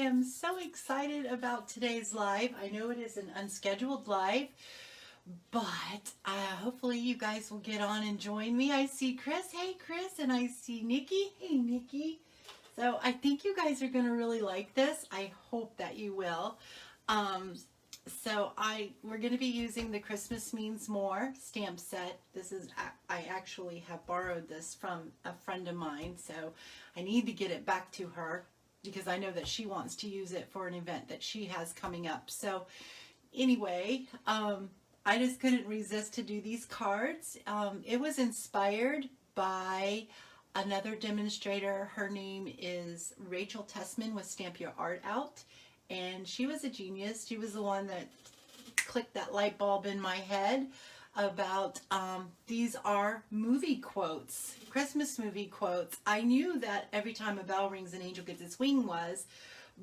am so excited about today's live. I know it is an unscheduled live, but hopefully you guys will get on and join me. I see Chris. Hey, Chris. And I see Nikki. Hey, Nikki. So I think you guys are going to really like this. I hope that you will. We're going to be using the Christmas Means More stamp set. I actually have borrowed this from a friend of mine, so I need to get it back to her because I know that she wants to use it for an event that she has coming up. So anyway, I just couldn't resist to do these cards. It was inspired by another demonstrator. Her name is Rachel Tessman with Stamp Your Art Out. And she was a genius. She was the one that clicked that light bulb in my head about these are movie quotes, Christmas movie quotes. I knew that every time a bell rings an angel gets its wing was,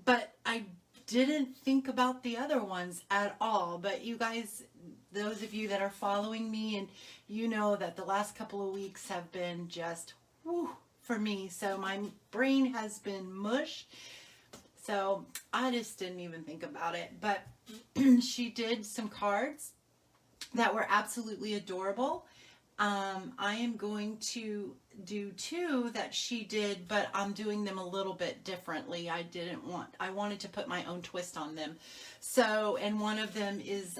but I didn't think about the other ones at all. But you guys, those of you that are following me, and you know that the last couple of weeks have been just whew for me. So my brain has been mush. So I just didn't even think about it. But she did some cards that were absolutely adorable. I am going to do two that she did, but I'm doing them a little bit differently. I wanted to put my own twist on them. So, and one of them is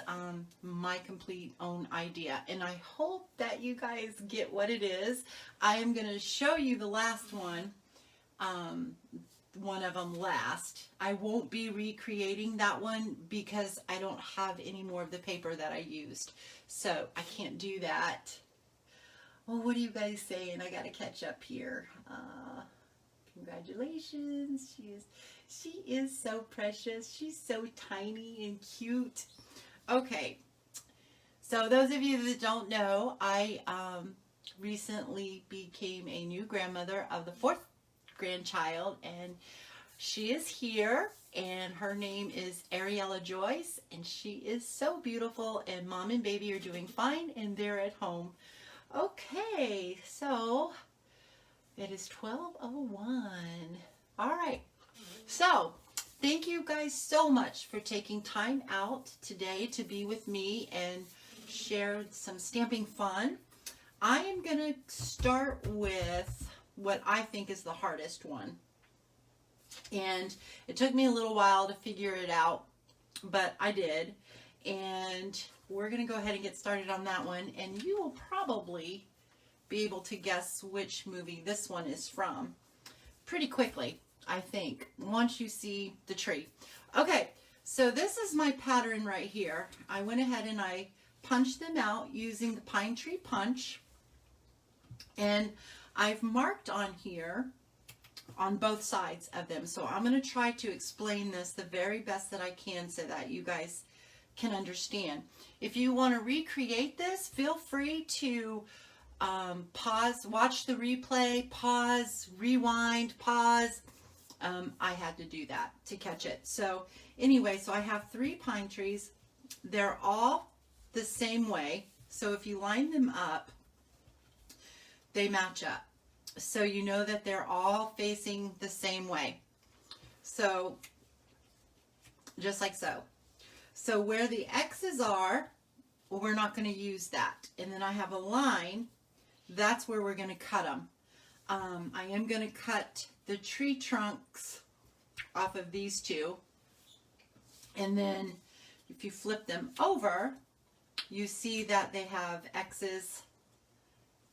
my complete own idea. And I hope that you guys get what it is. I am going to show you the last one. One of them last. I won't be recreating that one because I don't have any more of the paper that I used. So I can't do that. Well, what are you guys saying? I got to catch up here. Congratulations. She is so precious. She's so tiny and cute. Okay. So those of you that don't know, I recently became a new grandmother of the fourth grandchild, and she is here, and her name is Ariella Joyce, and she is so beautiful, and mom and baby are doing fine, and they're at home. Okay, so it is 12:01. All right, so thank you guys so much for taking time out today to be with me and share some stamping fun. I am going to start with what I think is the hardest one. And it took me a little while to figure it out, but I did. And we're going to go ahead and get started on that one. And you will probably be able to guess which movie this one is from pretty quickly, I think, once you see the tree. Okay, so this is my pattern right here. I went ahead and I punched them out using the pine tree punch. And I've marked on here on both sides of them. So I'm going to try to explain this the very best that I can so that you guys can understand. If you want to recreate this, feel free to pause, watch the replay, pause, rewind, pause. I had to do that to catch it. So anyway, so I have 3 pine trees. They're all the same way. So if you line them up, they match up. So you know that they're all facing the same way. So just like so. So where the X's are, well, we're not going to use that. And then I have a line, that's where we're going to cut them. I am going to cut the tree trunks off of these two. And then if you flip them over, you see that they have X's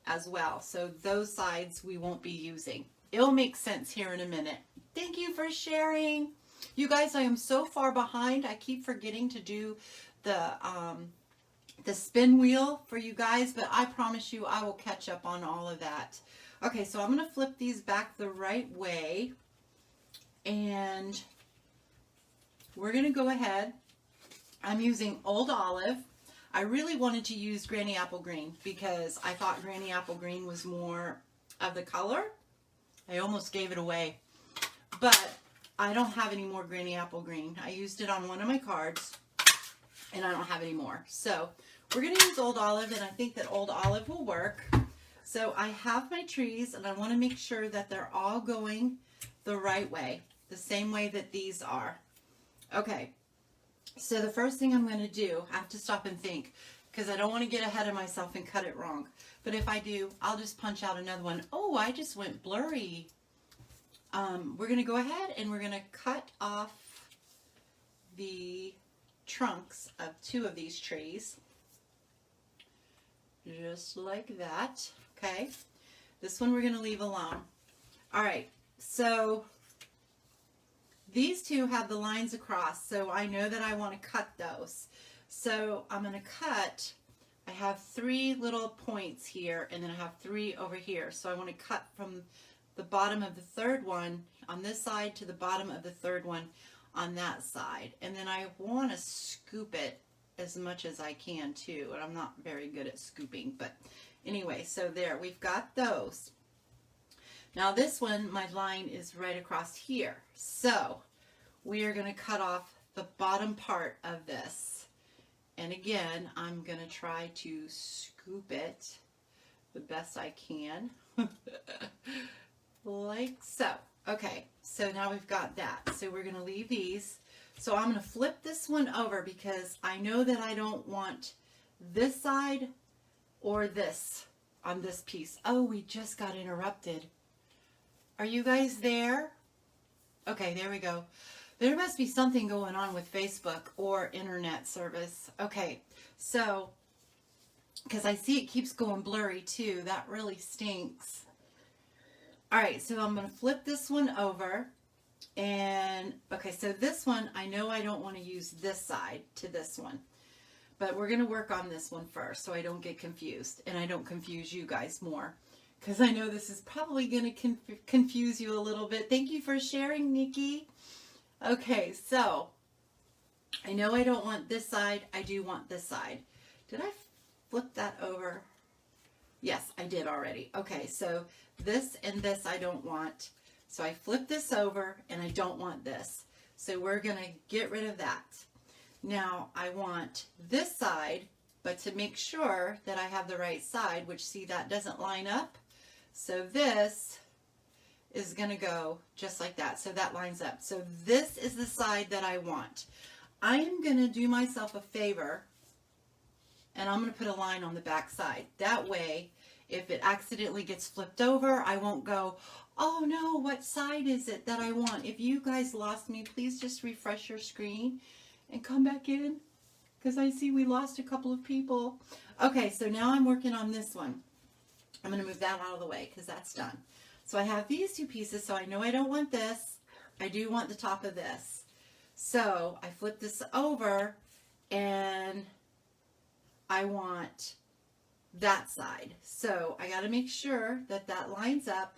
as well. So those sides we won't be using. It'll make sense here in a minute. Thank you for sharing. You guys, I am so far behind. I keep forgetting to do the spin wheel for you guys, but I promise you I will catch up on all of that. Okay, so I'm going to flip these back the right way, and we're going to go ahead. I'm using Old Olive. I really wanted to use Granny Apple Green because I thought Granny Apple Green was more of the color. I almost gave it away, but I don't have any more Granny Apple Green. I used it on one of my cards, and I don't have any more. So we're going to use Old Olive, and I think that Old Olive will work. So I have my trees, and I want to make sure that they're all going the right way. the same way that these are. Okay, so the first thing I'm going to do, I have to stop and think because I don't want to get ahead of myself and cut it wrong. But if I do, I'll just punch out another one. Oh, I just went blurry. We're going to go ahead and we're going to cut off the trunks of 2 of these trees. Just like that. Okay. This one we're going to leave alone. All right. So these 2 have the lines across, so I know that I want to cut those. So I'm going to cut, I have 3 little points here, and then I have 3 over here. So I want to cut from the bottom of the 3rd one on this side to the bottom of the 3rd one on that side. And then I want to scoop it as much as I can too, and I'm not very good at scooping, but anyway, so there, we've got those. Now this one, my line is right across here. So we are going to cut off the bottom part of this. And again, I'm going to try to scoop it the best I can. Like so. Okay, so now we've got that. So we're going to leave these. So I'm going to flip this one over because I know that I don't want this side or this on this piece. Oh, we just got interrupted. Are you guys there? Okay, there we go. There must be something going on with Facebook or internet service. Okay, so, because I see it keeps going blurry too. That really stinks. All right, so I'm going to flip this one over. And, okay, so this one, I know I don't want to use this side to this one. But we're going to work on this one first so I don't get confused. And I don't confuse you guys more. Because I know this is probably going to confuse you a little bit. Thank you for sharing, Nikki. Okay, so I know I don't want this side. I do want this side. Did I flip that over? Yes, I did already. Okay, so this and this I don't want. So I flip this over and I don't want this. So we're going to get rid of that. Now I want this side, but to make sure that I have the right side, which see that doesn't line up. So this is going to go just like that. So that lines up. So this is the side that I want. I am going to do myself a favor and I'm going to put a line on the back side. That way, if it accidentally gets flipped over, I won't go, oh no, what side is it that I want? If you guys lost me, please just refresh your screen and come back in because I see we lost a couple of people. Okay, so now I'm working on this one. I'm going to move that out of the way because that's done. So I have these 2 pieces, so I know I don't want this. I do want the top of this. So I flip this over and I want that side. So I got to make sure that that lines up,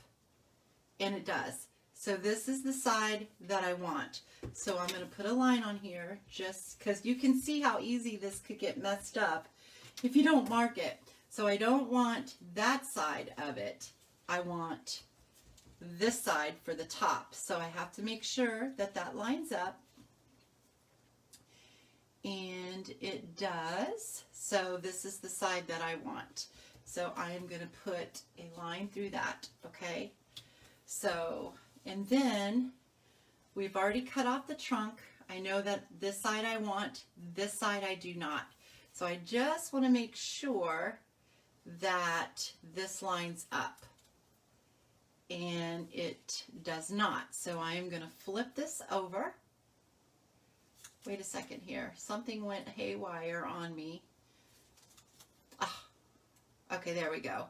and it does. So this is the side that I want. So I'm going to put a line on here just because you can see how easy this could get messed up if you don't mark it. So I don't want that side of it. I want this side for the top. So I have to make sure that that lines up. And it does. So this is the side that I want. So I am going to put a line through that. Okay. So, and then we've already cut off the trunk. I know that this side I want, this side I do not. So I just want to make sure that this lines up. And it does not. So I am going to flip this over. Wait a second here. Something went haywire on me. Ah, okay, there we go.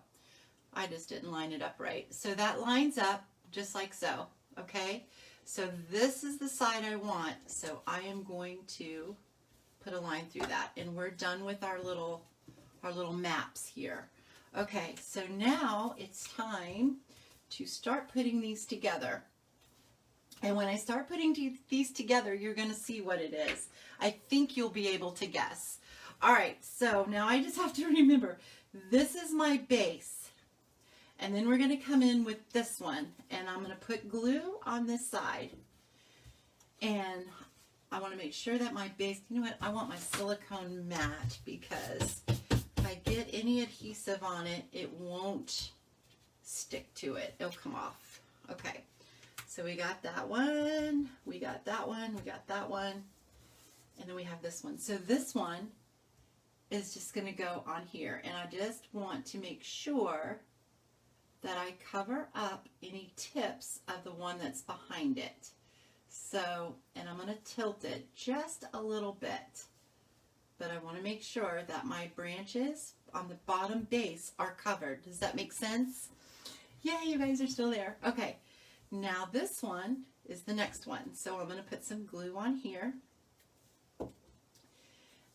I just didn't line it up right. So that lines up just like so. Okay, so this is the side I want. So I am going to put a line through that, and we're done with our little maps here. Okay, so now it's time to start putting these together. And when I start putting these together, you're going to see what it is. I think you'll be able to guess. All right, so now I just have to remember, this is my base. And then we're going to come in with this one. And I'm going to put glue on this side. And I want to make sure that my base, you know what, I want my silicone matte because if I get any adhesive on it, it won't stick to it. It'll come off. Okay. So we got that one, we got that one, we got that one, and then we have this one. So this one is just going to go on here, and I just want to make sure that I cover up any tips of the one that's behind it. So, and I'm going to tilt it just a little bit, but I want to make sure that my branches on the bottom base are covered. Does that make sense? Yay, you guys are still there. Okay, now this one is the next one. So I'm going to put some glue on here.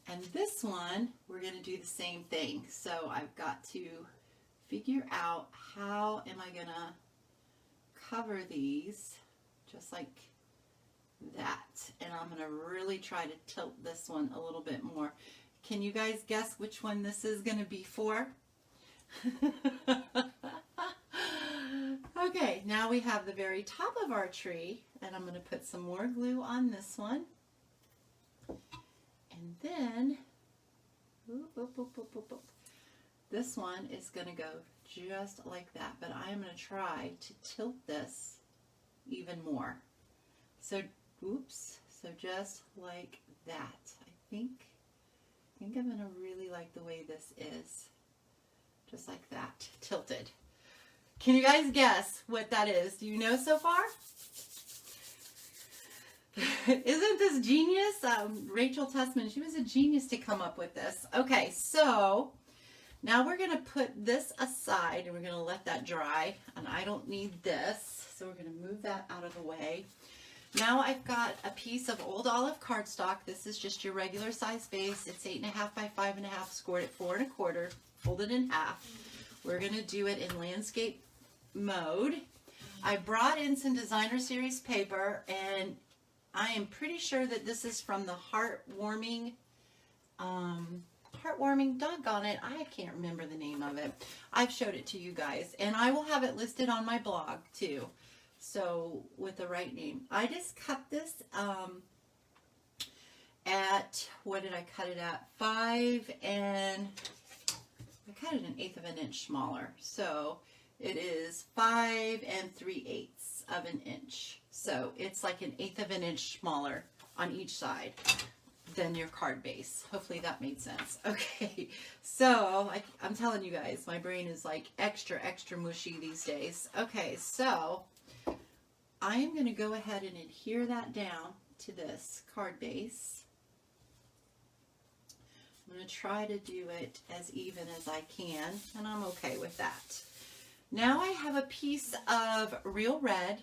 And this one, we're going to do the same thing. So I've got to figure out how am I going to cover these just like that. And I'm going to really try to tilt this one a little bit more. Can you guys guess which one this is going to be for? Okay, now we have the very top of our tree, and I'm going to put some more glue on this one. And then, this one is going to go just like that, but I am going to try to tilt this even more. So, oops, so just like that. I think I'm going to really like the way this is. Just like that, tilted. Can you guys guess what that is? Do you know so far? Isn't this genius? Rachel Tessman, she was a genius to come up with this. Okay, so now we're going to put this aside and we're going to let that dry. And I don't need this, so we're going to move that out of the way. Now I've got a piece of old olive cardstock. This is just your regular size base. It's 8.5 by 5.5, scored at 4 1/4, folded in half. We're going to do it in landscape mode. I brought in some designer series paper, and I am pretty sure that this is from the heartwarming, doggone it, I can't remember the name of it. I've showed it to you guys, and I will have it listed on my blog too. So with the right name. I just cut this at, what did I cut it at? 5 and I cut it 1/8 of an inch smaller. So it is 5 3/8 of an inch. So it's like 1/8 of an inch smaller on each side than your card base. Hopefully that made sense. Okay, so I'm telling you guys, my brain is like extra mushy these days. Okay, so I am going to go ahead and adhere that down to this card base. I'm going to try to do it as even as I can, and I'm okay with that. Now I have a piece of real red,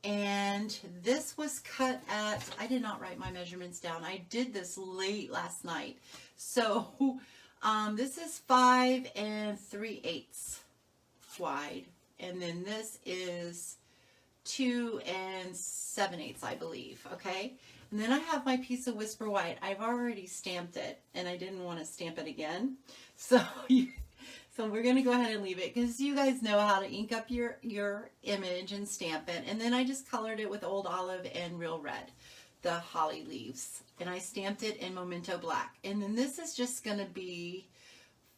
and this was cut at, I did not write my measurements down. I did this late last night. So this is 5 3/8 wide, and then this is 2 7/8, I believe. Okay, and then I have my piece of Whisper White. I've already stamped it, and I didn't want to stamp it again, so we're going to go ahead and leave it, because you guys know how to ink up your image and stamp it. And then I just colored it with Old Olive and Real Red, the holly leaves, and I stamped it in Memento Black. And then this is just going to be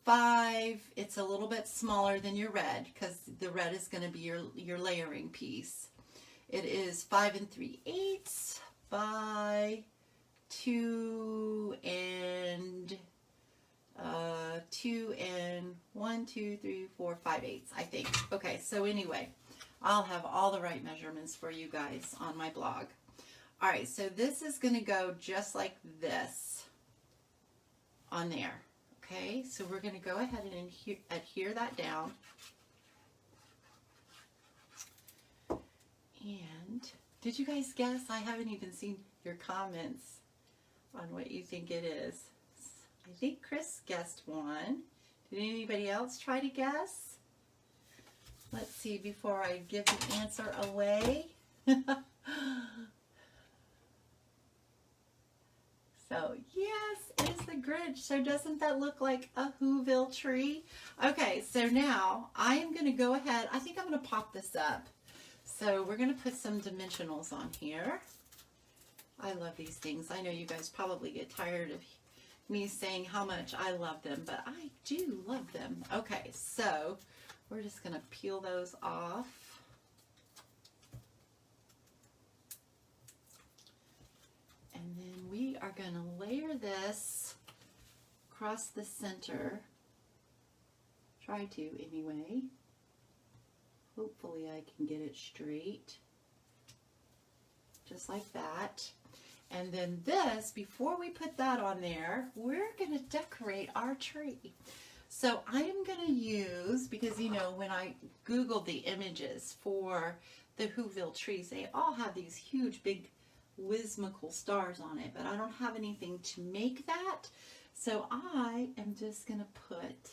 5. It's a little bit smaller than your red, because the red is going to be your layering piece. It is 5 3/8 by 2 and 1, 2, 3, 4, 5/8, I think. Okay, so anyway, I'll have all the right measurements for you guys on my blog. All right, so this is going to go just like this on there. Okay, so we're going to go ahead and adhere that down. And did you guys guess? I haven't even seen your comments on what you think it is. I think Chris guessed one. Did anybody else try to guess? Let's see before I give the answer away. So, yes, it is the Grinch. So doesn't that look like a Whoville tree? Okay, so now I am going to go ahead. I think I'm going to pop this up. So we're going to put some dimensionals on here. I love these things. I know you guys probably get tired of me saying how much I love them, but I do love them. Okay, so we're just going to peel those off. going to layer this across the center. Try to anyway. Hopefully I can get it straight. Just like that. And then this, before we put that on there, we're going to decorate our tree. So I am going to use, because you know, when I Googled the images for the Whoville trees, they all have these huge, big, whimsical stars on it, but I don't have anything to make that. So I am just going to put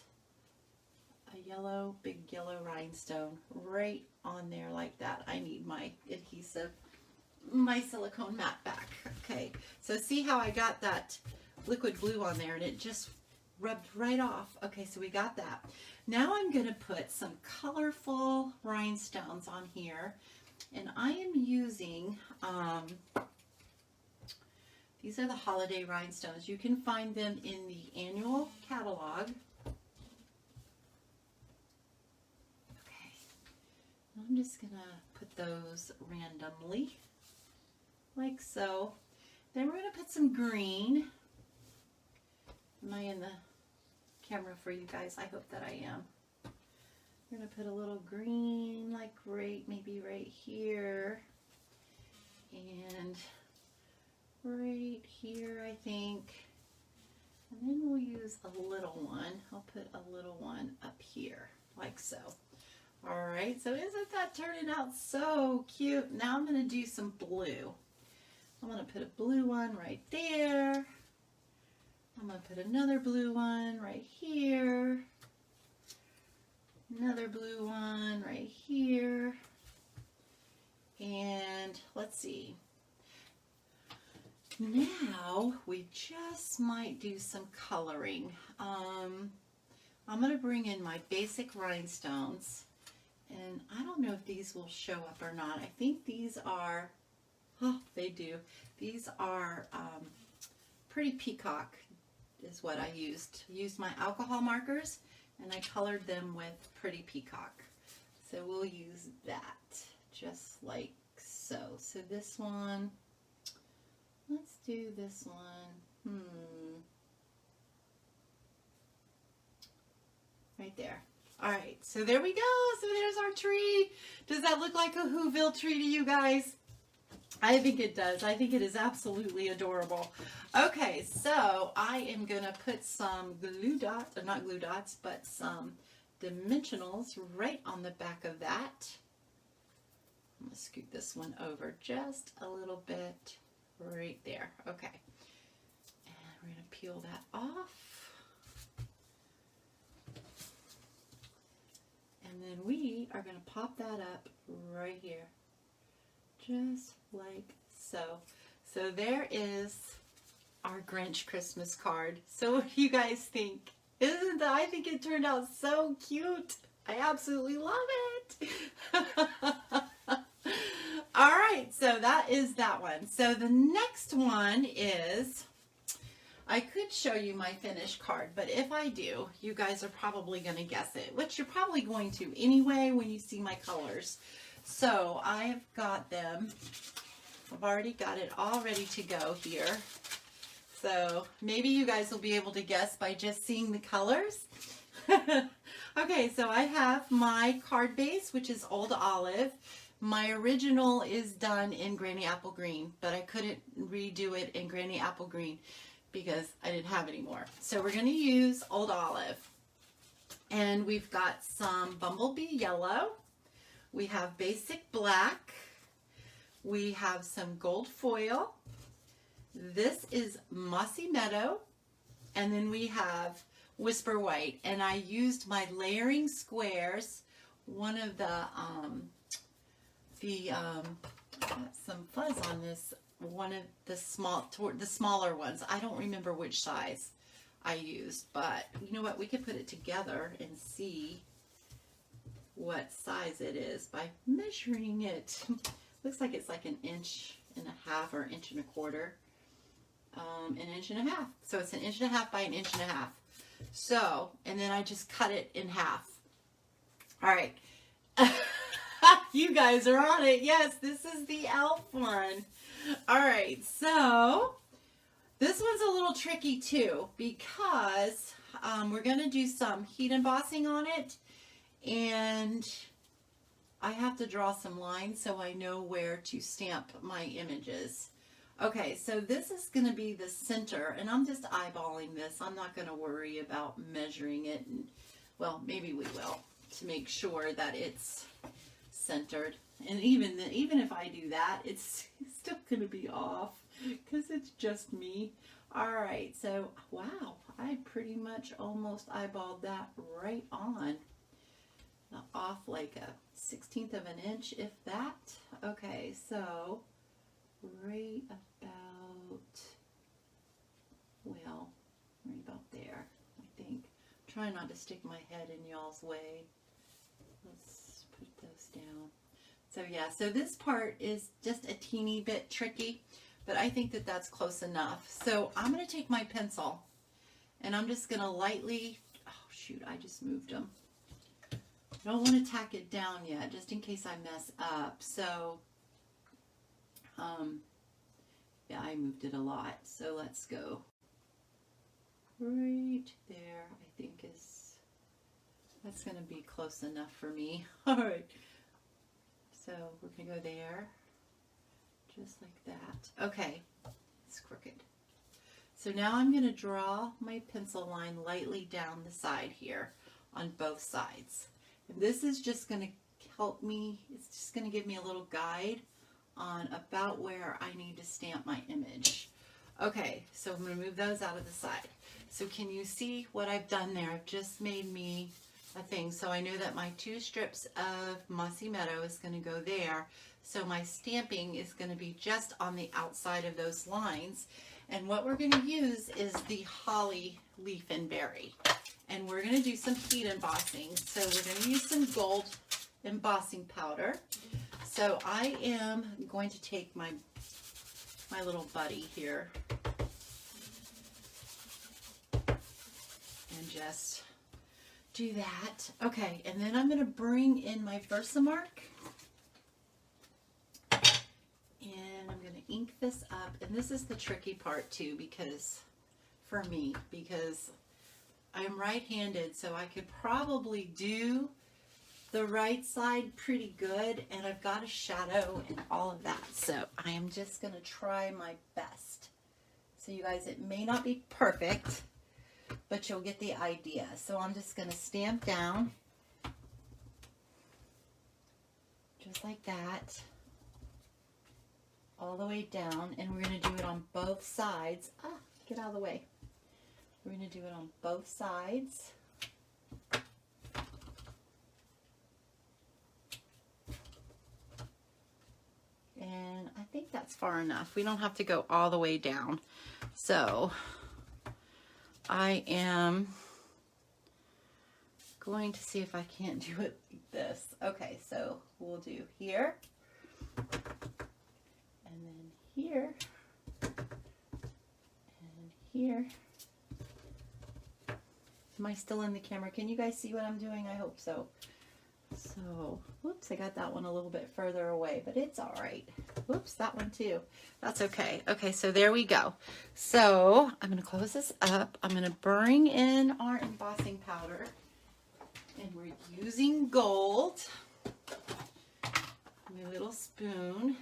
a yellow, big yellow rhinestone right on there like that. I need my adhesive, my silicone mat back. Okay, so see how I got that liquid glue on there and it just rubbed right off. Okay, so we got that. Now I'm going to put some colorful rhinestones on here, and I am using, these are the holiday rhinestones. You can find them in the annual catalog. Okay, I'm just going to put those randomly, like so. Then we're going to put some green. Am I in the camera for you guys? I hope that I am. We're going to put a little green, like maybe right here. And right here, I think. And then we'll use a little one. I'll put a little one up here, like so. All right, so isn't that turning out so cute? Now I'm going to do some blue. I'm going to put a blue one right there. I'm going to put another blue one right here. Another blue one right here. And let's see. Now we just might do some coloring. I'm going to bring in my basic rhinestones. And I don't know if these will show up or not. I think these are, oh, they do. These are Pretty Peacock is what I used. Used my alcohol markers and I colored them with Pretty Peacock. So we'll use that just like so. So this one, let's do this one. Right there. All right, so there we go. So there's our tree. Does that look like a Whoville tree to you guys? I think it does. I think it is absolutely adorable. Okay, so I am going to put some glue dots, or not glue dots, but some dimensionals right on the back of that. I'm going to scoot this one over just a little bit right there. Okay, and we're going to peel that off. And then we are going to pop that up right here. Just like so. So there is our Grinch Christmas card. So what do you guys think? Isn't that, I think it turned out so cute. I absolutely love it. All right, so that is that one. So the next one is, I could show you my finished card, but if I do, you guys are probably going to guess it, which you're probably going to anyway when you see my colors. So I have got them. I've already got it all ready to go here. So maybe you guys will be able to guess by just seeing the colors. Okay, so I have my card base, which is Old Olive. My original is done in Granny Apple Green, but I couldn't redo it in Granny Apple Green because I didn't have any more. So we're going to use Old Olive. And we've got some Bumblebee Yellow. We have Basic Black. We have some gold foil. This is Mossy Meadow. And then we have Whisper White. And I used my layering squares. One of the, got some fuzz on this. One of the smaller ones. I don't remember which size I used. But you know what? We could put it together and see what size it is by measuring it. Looks like it's like 1.5 inches or 1.25 inches. 1.5 inches. So it's 1.5 inches by 1.5 inches. So, and then I just cut it in half. All right. You guys are on it. Yes, this is the elf one. All right. So This one's a little tricky too because we're going to do some heat embossing on it, and I have to draw some lines so I know where to stamp my images. Okay, so this is going to be the center, and I'm just eyeballing this. I'm not going to worry about measuring it, and, well, maybe we will, to make sure that it's centered. And even if I do that, it's still going to be off because it's just me. All right, so wow, I pretty much almost eyeballed that right on. Off like a 1/16 of an inch, if that. Okay, so right about, well, right about there, I think. Try not to stick my head in y'all's way. Let's put those down. So yeah, so this part is just a teeny bit tricky, but I think that that's close enough. So I'm going to take my pencil and I'm just going to lightly, oh shoot, I just moved them. I don't want to tack it down yet, just in case I mess up. So, yeah, I moved it a lot. So let's go right there. I think that's going to be close enough for me. All right. So we're going to go there, just like that. Okay, it's crooked. So now I'm going to draw my pencil line lightly down the side here on both sides. And this is just going to help me, it's just going to give me a little guide on about where I need to stamp my image. Okay, so I'm going to move those out of the side. So can you see what I've done there? I've just made me a thing. So I know that my 2 strips of Mossy Meadow is going to go there. So my stamping is going to be just on the outside of those lines. And what we're going to use is the Holly Leaf and Berry. And we're going to do some heat embossing. So we're going to use some gold embossing powder. So I am going to take my little buddy here and just do that. Okay, and then I'm going to bring in my Versamark. And I'm going to ink this up. And this is the tricky part too, because for me, because I'm right-handed, so I could probably do the right side pretty good, and I've got a shadow and all of that. So I am just going to try my best. So you guys, it may not be perfect, but you'll get the idea. So I'm just going to stamp down just like that, all the way down, and we're going to do it on both sides. Ah, get out of the way. We're going to do it on both sides. And I think that's far enough. We don't have to go all the way down. So I am going to see if I can't do it like this. Okay, so we'll do here, and then here, and here. Am I still in the camera? Can you guys see what I'm doing? I hope so. So, whoops, I got that one a little bit further away, but it's all right. Whoops, that one too. That's okay. Okay, so there we go. So, I'm going to close this up. I'm going to bring in our embossing powder, and we're using gold. My little spoon.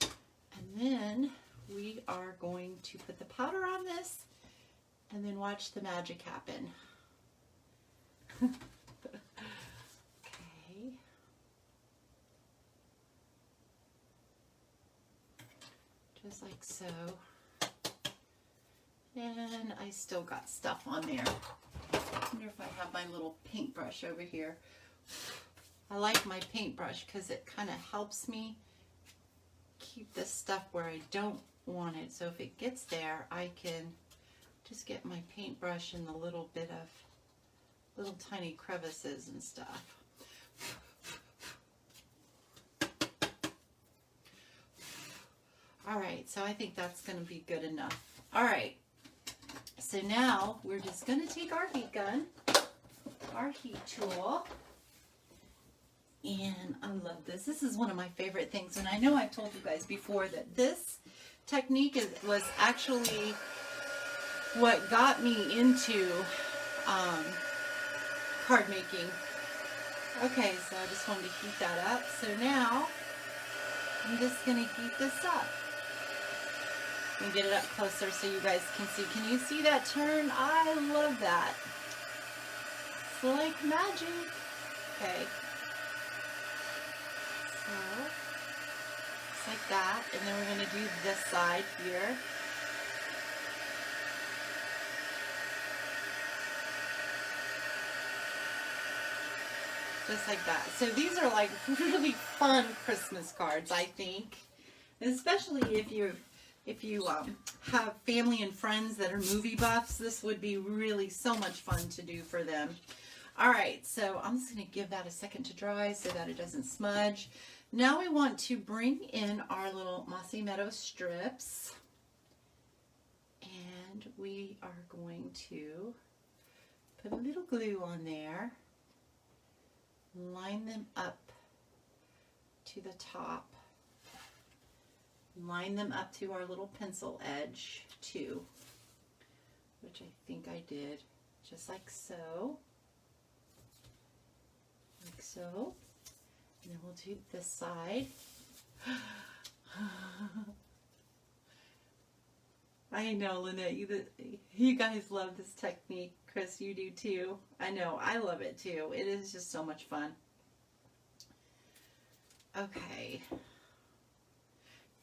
And then we are going to put the powder on this, and then watch the magic happen. Okay. Just like so. And I still got stuff on there. I wonder if I have my little paintbrush over here. I like my paintbrush because it kind of helps me keep this stuff where I don't want it. So if it gets there, I can just get my paintbrush in the little bit of little tiny crevices and stuff. All right, so I think that's going to be good enough. All right, so now we're just going to take our heat gun, our heat tool, and I love this. This is one of my favorite things, and I know I've told you guys before that this technique was actually what got me into card making. Okay, so I just wanted to heat that up. So now I'm just going to heat this up. And get it up closer so you guys can see. Can you see that turn? I love that. It's like magic. Okay. So, just like that. And then we're going to do this side here. Just like that. So these are like really fun Christmas cards, I think. Especially if you have family and friends that are movie buffs, this would be really so much fun to do for them. All right, so I'm just going to give that a second to dry so that it doesn't smudge. Now we want to bring in our little Mossy Meadow strips. And we are going to put a little glue on there. Line them up to the top. Line them up to our little pencil edge too, which I think I did, just like so. Like so. And then we'll do this side. I know, Lynette, you guys love this technique. Chris, you do too. I know, I love it too. It is just so much fun. Okay.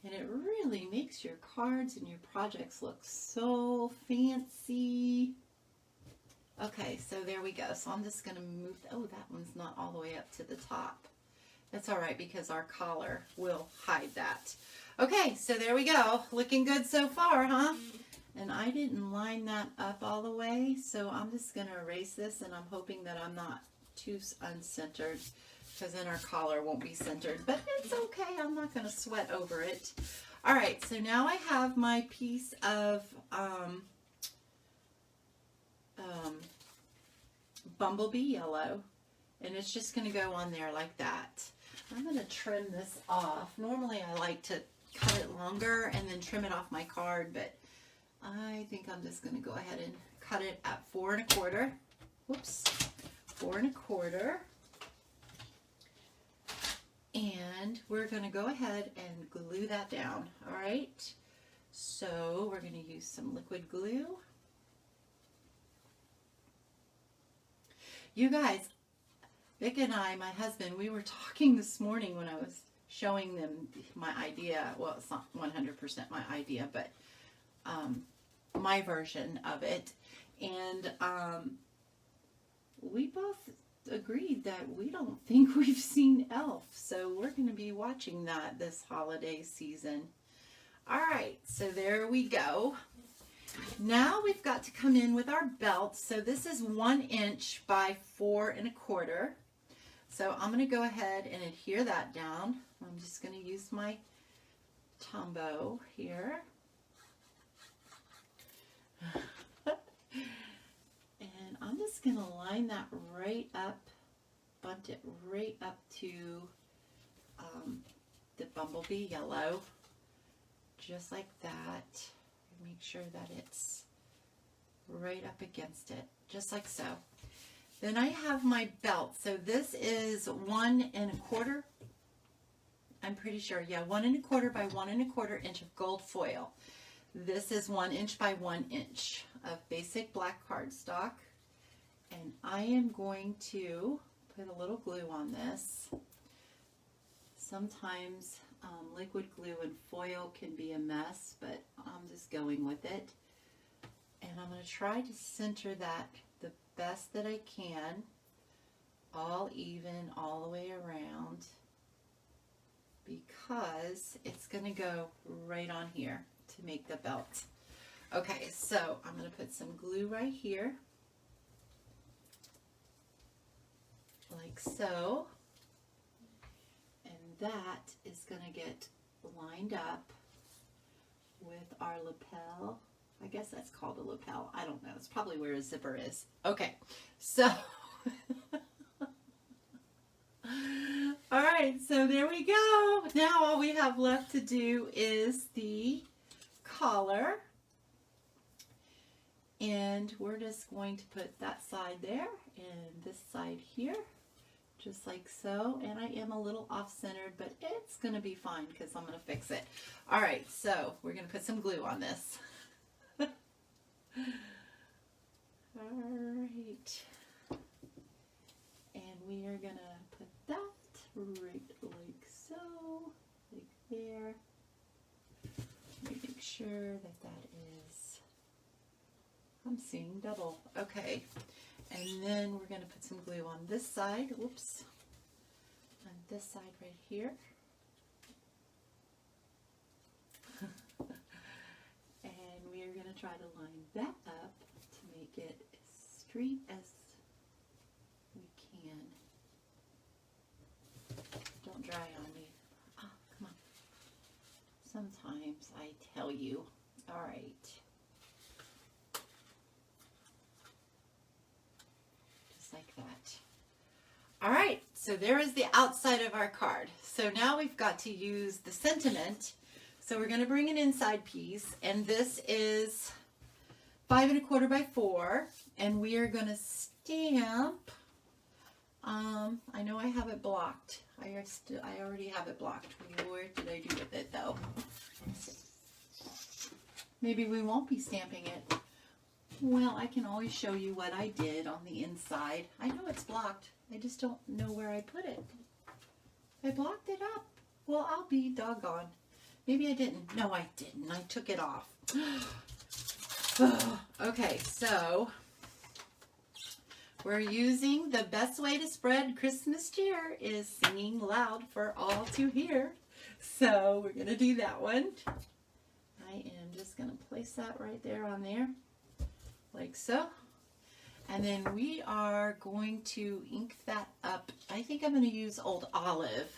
And it really makes your cards and your projects look so fancy. Okay, so there we go. So I'm just going to move. Oh, that one's not all the way up to the top. That's all right because our collar will hide that. Okay, so there we go. Looking good so far, huh? And I didn't line that up all the way, so I'm just going to erase this, and I'm hoping that I'm not too uncentered because then our collar won't be centered. But it's okay. I'm not going to sweat over it. All right, so now I have my piece of Bumblebee Yellow, and it's just going to go on there like that. I'm going to trim this off. Normally I like to cut it longer and then trim it off my card, but I think I'm just going to go ahead and cut it at 4 1/4. Whoops, 4 1/4. And we're going to go ahead and glue that down. All right. So we're going to use some liquid glue. You guys, Vic and I, my husband, we were talking this morning when I was showing them my idea. Well, it's not 100% my idea, but my version of it. And we both agreed that we don't think we've seen Elf. So we're going to be watching that this holiday season. All right, so there we go. Now we've got to come in with our belt. So this is 1 inch by 4 1/4. So I'm going to go ahead and adhere that down. I'm just going to use my Tombow here. And I'm just going to line that right up, bunt it right up to the Bumblebee Yellow, just like that. Make sure that it's right up against it, just like so. Then I have my belt. So this is 1 1/4. I'm pretty sure, yeah, 1 1/4 by 1 1/4 inch of gold foil. This is 1 inch by 1 inch of basic black cardstock. And I am going to put a little glue on this. Sometimes liquid glue and foil can be a mess, but I'm just going with it. And I'm going to try to center that the best that I can, all even, all the way around, because it's going to go right on here to make the belt. Okay, so I'm going to put some glue right here, like so. And that is going to get lined up with our lapel. I guess that's called a lapel. I don't know. It's probably where a zipper is. Okay, so all right, so there we go. Now all we have left to do is the collar. And we're just going to put that side there and this side here, just like so. And I am a little off-centered, but it's going to be fine because I'm going to fix it. All right, so we're going to put some glue on this. All right. And we are going to put that right like so, like there. Let me make sure that that is, I'm seeing double. Okay. And then we're going to put some glue on this side. Whoops. On this side right here. And we are going to try to line that up to make it as straight as we can. Don't dry on me. Oh, come on. Sometimes I tell you. All right. Just like that. All right, so there is the outside of our card. So now we've got to use the sentiment. So we're going to bring an inside piece, and this is 5 1/4 by 4, and we are going to stamp. I know I have it blocked. I already have it blocked. Where did I do with it though? Maybe we won't be stamping it. Well, I can always show you what I did on the inside. I know it's blocked. I just don't know where I put it. I blocked it up. Well, I'll be doggone. Maybe I didn't. No, I didn't. I took it off. Okay, so we're using the best way to spread Christmas cheer is singing loud for all to hear. So we're going to do that one. I am just going to place that right there on there, like so. And then we are going to ink that up. I think I'm going to use Old Olive.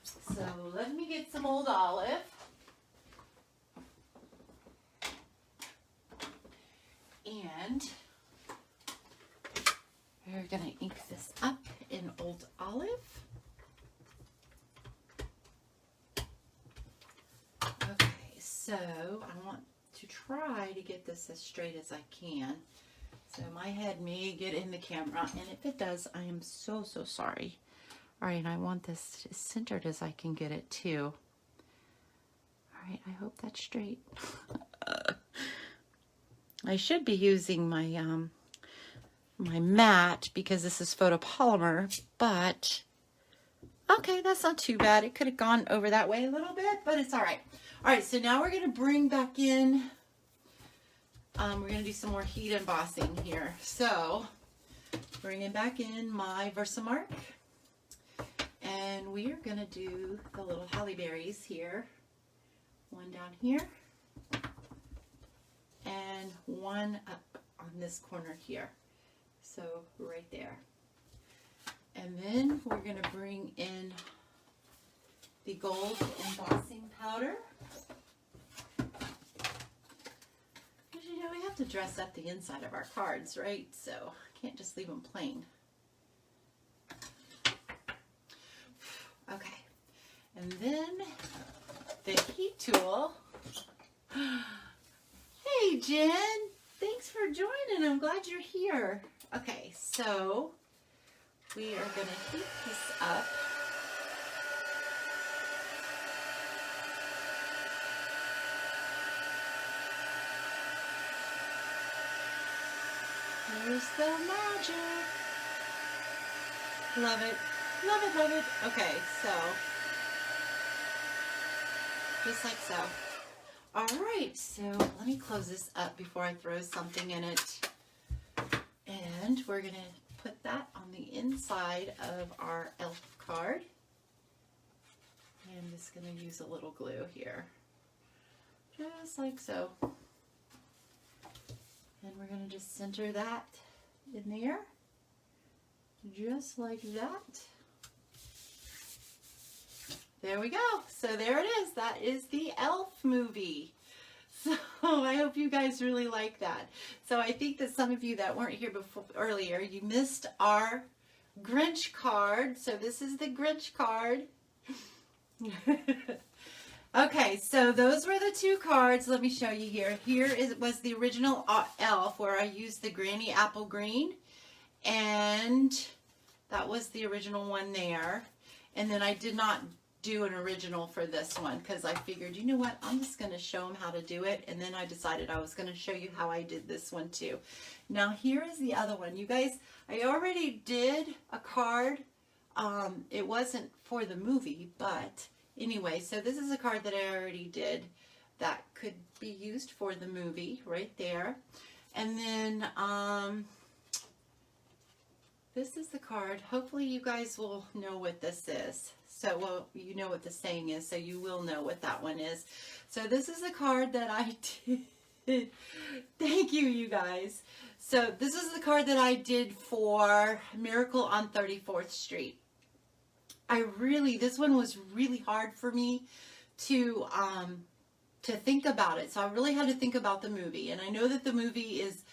So let me get some Old Olive. And we're going to ink this up in Old Olive. Okay, so I want to try to get this as straight as I can. So my head may get in the camera, and if it does, I am so, so sorry. All right, I want this as centered as I can get it too. All right, I hope that's straight. I should be using my my mat because this is photopolymer, but okay, that's not too bad. It could have gone over that way a little bit, but it's all right. All right, so now we're going to bring back in, we're going to do some more heat embossing here. So bringing back in my Versamark, and we are going to do the little Halle Berries here. One down here, and one up on this corner here. So right there. And then we're going to bring in the gold embossing powder. Because you know, we have to dress up the inside of our cards, right? So can't just leave them plain. Okay. And then the heat tool. Hey Jen, thanks for joining. I'm glad you're here. Okay, so we are going to heat this up. There's the magic. Love it. Love it, love it. Okay, so just like so. All right, so let me close this up before I throw something in it. And we're going to put that on the inside of our elf card. And I'm just going to use a little glue here. Just like so. And we're going to just center that in there. Just like that. There we go. So there it is. That is the Elf movie. So I hope you guys really like that. So I think that some of you that weren't here before earlier, you missed our Grinch card. So this is the Grinch card. Okay, so those were the two cards. Let me show you here. Was the original elf where I used the Granny Apple Green, and that was the original one there. And then I did not do an original for this one because I figured, you know what, I'm just going to show them how to do it. And then I decided I was going to show you how I did this one too. Now here is the other one. You guys, I already did a card. It wasn't for the movie, but anyway, so this is a card that I already did that could be used for the movie right there. And then this is the card. Hopefully you guys will know what this is. So, well, you know what the saying is, so you will know what that one is. So this is the card that I did. Thank you, you guys. So this is the card that I did for Miracle on 34th Street. This one was really hard for me to think about it. So I really had to think about the movie. And I know that the movie is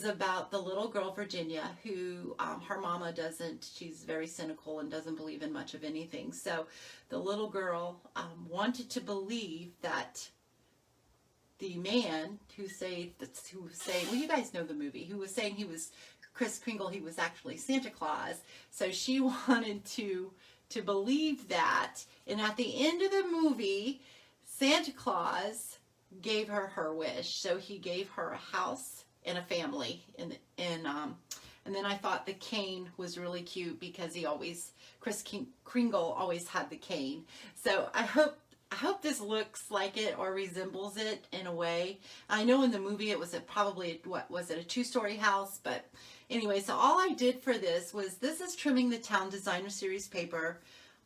about the little girl, Virginia, who her mama she's very cynical and doesn't believe in much of anything. So the little girl wanted to believe that the man who well, you guys know the movie, who was saying he was Kris Kringle, he was actually Santa Claus. So she wanted to believe that. And at the end of the movie, Santa Claus gave her her wish. So he gave her a house and a family. And then I thought the cane was really cute because Kris Kringle always had the cane. So I hope this looks like it or resembles it in a way. I know in the movie it was probably, what was it, a 2-story house, but anyway, so all I did for this is trimming the Town Designer Series paper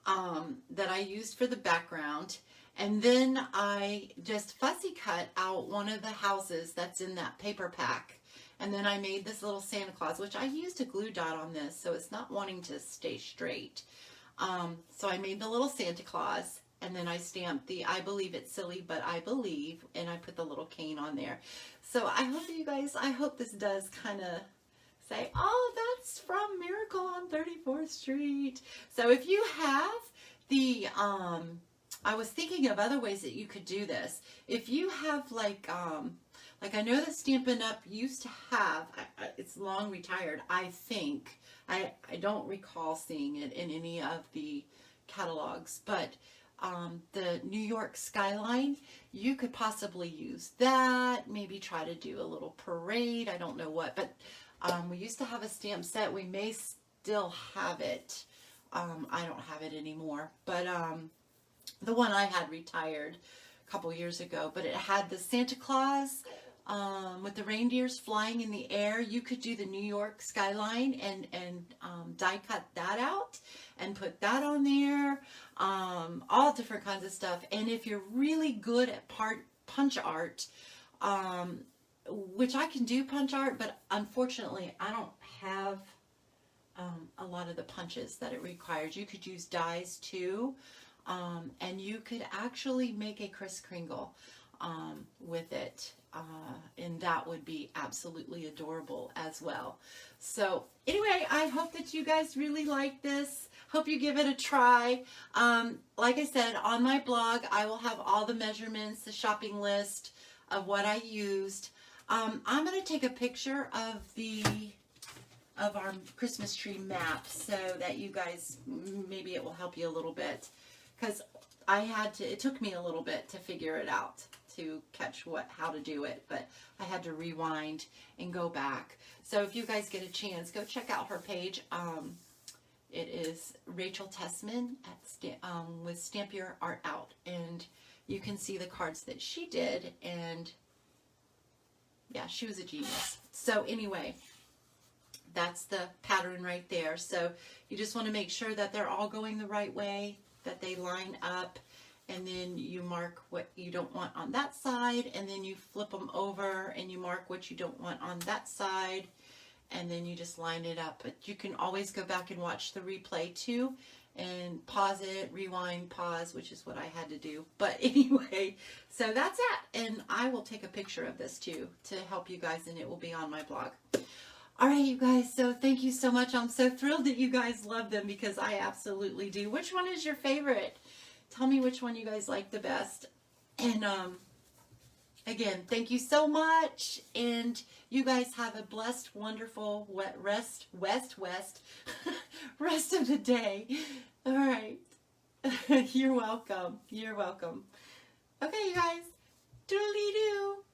that I used for the background, and then I just fussy cut out one of the houses that's in that paper pack, and then I made this little Santa Claus, which I used a glue dot on this, so it's not wanting to stay straight. So I made the little Santa Claus, and then I stamped the I believe it's silly, but I believe, and I put the little cane on there. So I hope this does kind of say, oh, that's from Miracle on 34th Street. So if you have I was thinking of other ways that you could do this. If you have like I know that Stampin' Up! Used to have, it's long retired, I think. I don't recall seeing it in any of the catalogs, but the New York skyline, you could possibly use that, maybe try to do a little parade, I don't know what, but we used to have a stamp set. We may still have it. I don't have it anymore, but the one I had retired a couple years ago, but it had the Santa Claus with the reindeers flying in the air. You could do the New York skyline and die cut that out and put that on there. All different kinds of stuff. And if you're really good at punch art, which I can do punch art, but unfortunately I don't have a lot of the punches that it requires. You could use dies too, and you could actually make a Kris Kringle with it, and that would be absolutely adorable as well. So anyway, I hope that you guys really like this. Hope you give it a try. Like I said, on my blog I will have all the measurements, the shopping list of what I used. I'm going to take a picture of our Christmas tree map so that you guys, maybe it will help you a little bit, because it took me a little bit to figure it out, to catch how to do it, but I had to rewind and go back. So if you guys get a chance, go check out her page. It is Rachel Tessman with Stamp Your Art Out, and you can see the cards that she did, and yeah, she was a genius. So anyway, that's the pattern right there. So you just want to make sure that they're all going the right way, that they line up, and then you mark what you don't want on that side, and then you flip them over and you mark what you don't want on that side, and then you just line it up. But you can always go back and watch the replay too, and pause it, rewind, pause, which is what I had to do. But anyway, so that's it. And I will take a picture of this too to help you guys, and it will be on my blog. All right, you guys, so thank you so much. I'm so thrilled that you guys love them, because I absolutely do. Which one is your favorite? Tell me which one you guys like the best. And again, thank you so much. And you guys have a blessed, wonderful rest of the day. All right. You're welcome. You're welcome. Okay, you guys. Doodly-doo.